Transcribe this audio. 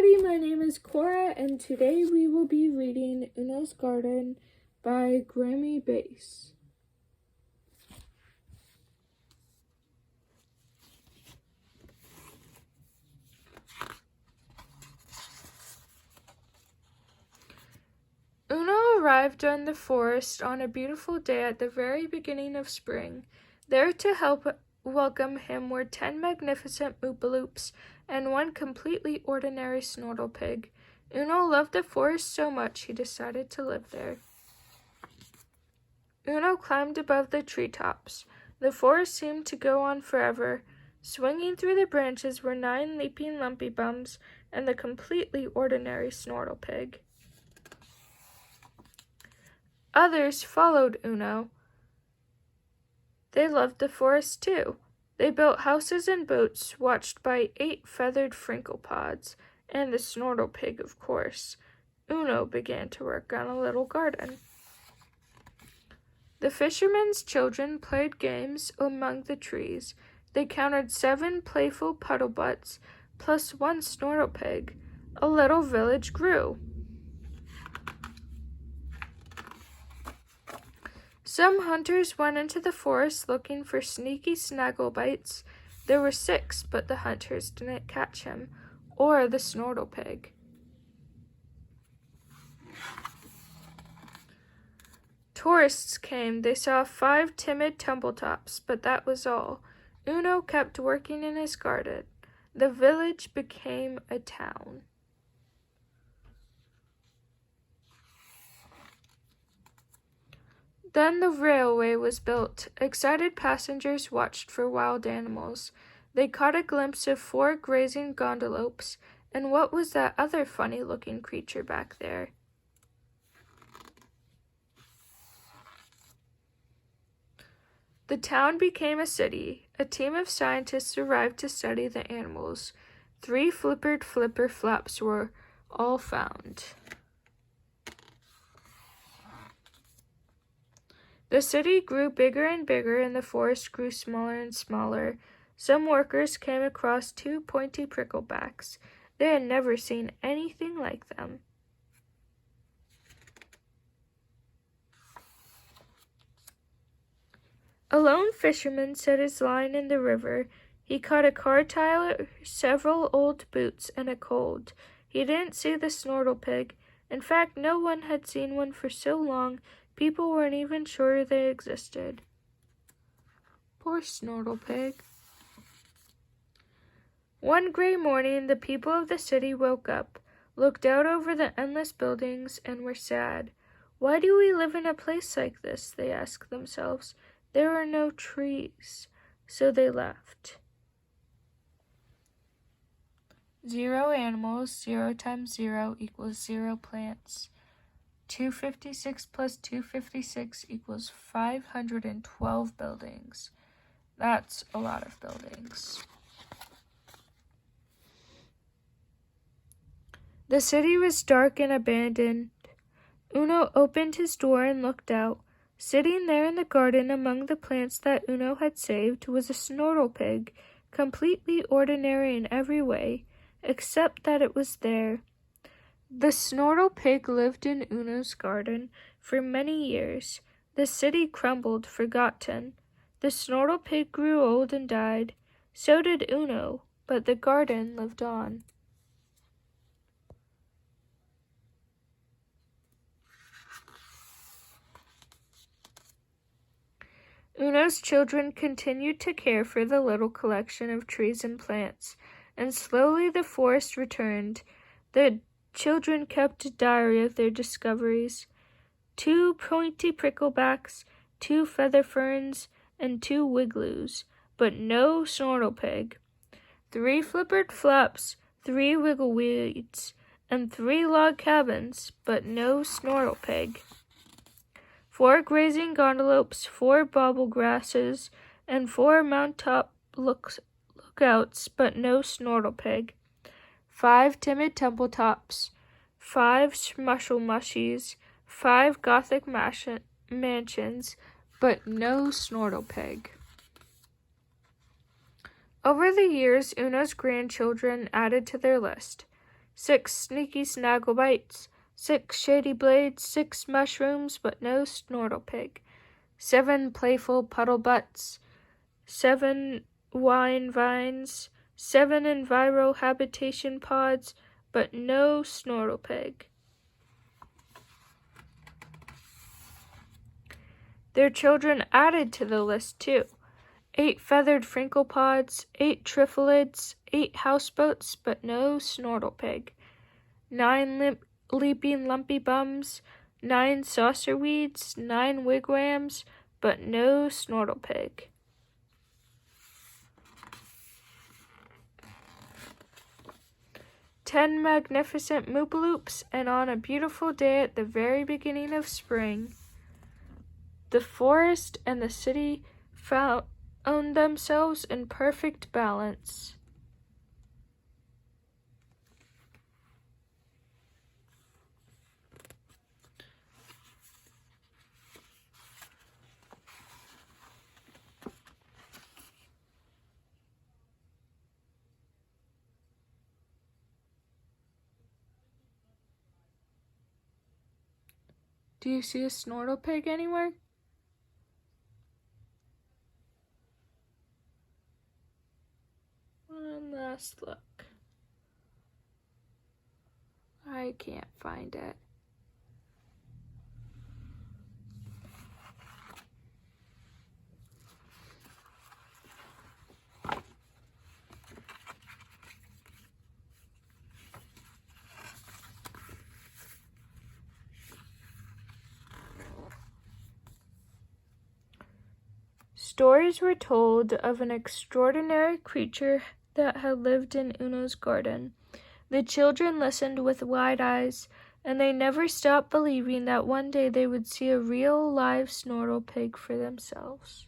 everybody, my name is Cora, and today we will be reading Uno's Garden by Graeme. Uno arrived in the forest on a beautiful day at the very beginning of spring. There to help welcome him were 10 magnificent Oopaloops and one completely ordinary Snortlepig. Uno loved the forest so much he decided to live there. Uno climbed above the treetops. The forest seemed to go on forever. Swinging through the branches were 9 leaping lumpy bums and the completely ordinary Snortlepig. Others followed Uno. They loved the forest too. They built houses and boats watched by 8 feathered Frinklepods, and the Snortlepig, of course. Uno began to work on a little garden. The fishermen's children played games among the trees. They counted 7 playful puddlebutts, plus 1 Snortlepig. A little village grew. Some hunters went into the forest looking for sneaky Snagglebites. There were 6, but the hunters didn't catch him, or the Snortlepig. Tourists came. They saw 5 timid tumbletops, but that was all. Uno kept working in his garden. The village became a town. Then the railway was built. Excited passengers watched for wild animals. They caught a glimpse of 4 grazing gondolopes, and what was that other funny-looking creature back there? The town became a city. A team of scientists arrived to study the animals. 3 flipper flaps were all found. The city grew bigger and bigger, and the forest grew smaller and smaller. Some workers came across 2 pointy pricklebacks. They had never seen anything like them. A lone fisherman set his line in the river. He caught a car tire, several old boots, and a cold. He didn't see the Snortlepig. In fact, no one had seen one for so long, people weren't even sure they existed. Poor Snortlepig. One gray morning, the people of the city woke up, looked out over the endless buildings, and were sad. Why do we live in a place like this? They asked themselves. There are no trees, so they left. 0 animals, 0 times 0 equals 0 plants. 256 plus 256 equals 512 buildings. That's a lot of buildings. The city was dark and abandoned. Uno opened his door and looked out. Sitting there in the garden among the plants that Uno had saved was a Snortlepig, completely ordinary in every way, except that it was there. The Snortlepig lived in Uno's garden for many years. The city crumbled, forgotten. The Snortlepig grew old and died. So did Uno, but the garden lived on. Uno's children continued to care for the little collection of trees and plants, and slowly the forest returned. The children kept a diary of their discoveries. 2 pointy pricklebacks, 2 feather ferns, and 2 wiggloos, but no Snortlepig. 3 flippered flaps, 3 wiggleweeds, and 3 log cabins, but no Snortlepig. 4 grazing gondolopes, 4 bobblegrasses, and 4 mountaintop lookouts, but no Snortlepig. 5 timid tumbletops, 5 mushies, 5 gothic mansions, but no Snortlepig. Over the years, Uno's grandchildren added to their list. 6 sneaky snaggle bites, 6 shady blades, 6 mushrooms, but no snortle pig. 7 playful puddle butts, 7 wine vines, 7 enviro habitation pods, but no snortle pig. Their children added to the list too. 8 feathered frinkle pods, 8 trifolids, 8 houseboats, but no snortle pig. 9 leaping lumpy bums, 9 saucer weeds, 9 wigwams, but no snortle pig. Ten magnificent moopaloops, and on a beautiful day at the very beginning of spring, the forest and the city found themselves in perfect balance. Do you see a snortle pig anywhere? One last look. I can't find it. Stories were told of an extraordinary creature that had lived in Uno's garden. The children listened with wide eyes, and they never stopped believing that one day they would see a real live snortle pig for themselves.